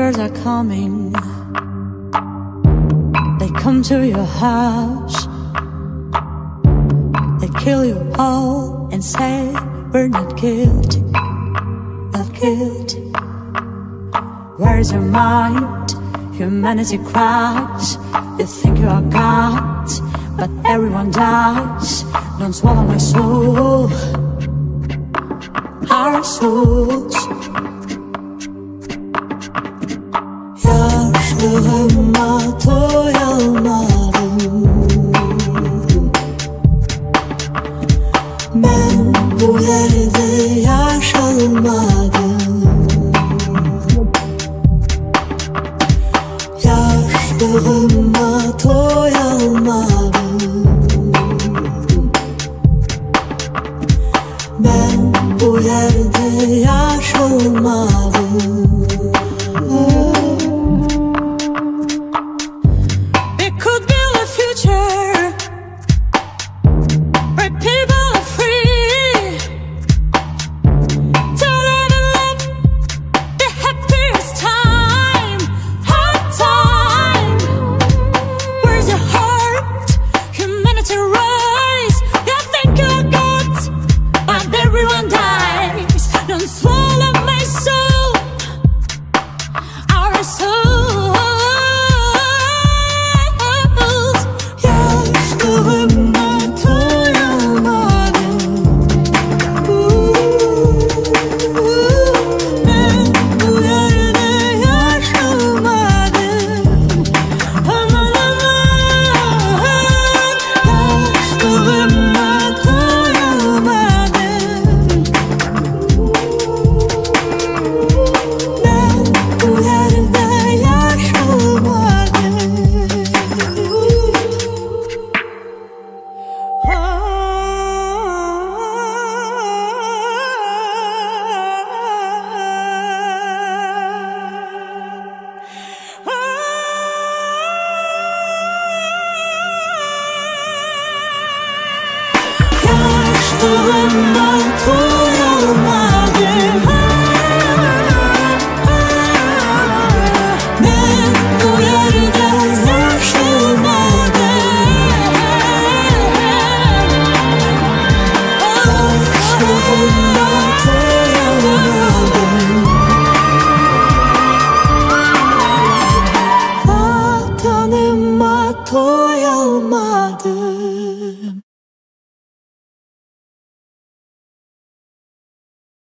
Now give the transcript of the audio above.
strangers are coming. They come to your house. They kill you all and say we're not guilty, not guilty. Where's your mind? Humanity cries. You think you are God, but everyone dies. Don't swallow my soul, our souls. Yaşlığıma doyamadım. Ben bu yerde yaşamadım. Yaşlığıma doyamadım. Ben bu yerde yaşamadım. Yaşlığımdan doyamadım. Ben bu yerde yaşamadım. Yaşlığımdan doyamadım. Vatanıma doyamadım.